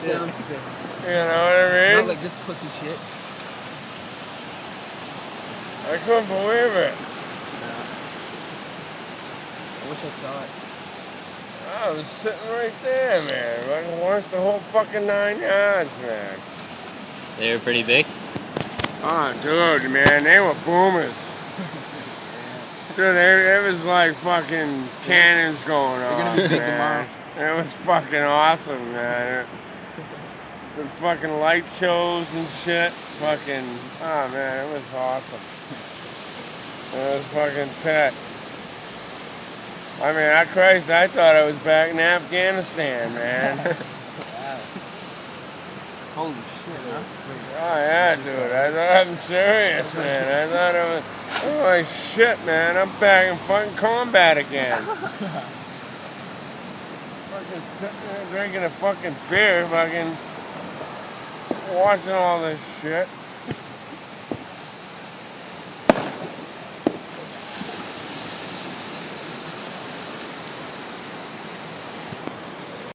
Sounds sick. You know what I Not mean? like this pussy shit. I couldn't believe it. Nah. I wish I saw it. I was sitting right there, man. I can watch the whole fucking 9 yards, man. They were pretty big. Oh, dude, man, they were boomers. Dude, it was like fucking cannons going They're gonna off, be big man. It was fucking awesome, man. The fucking light shows and shit. Fucking, oh man, it was awesome. It was fucking tight. I mean, Christ, I thought I was back in Afghanistan, man. Wow. Holy shit, huh? Oh yeah, dude. I'm serious, man. I thought it was. Oh shit, man. I'm back in fucking combat again. Fucking sitting there drinking a fucking beer, fucking watching all this shit.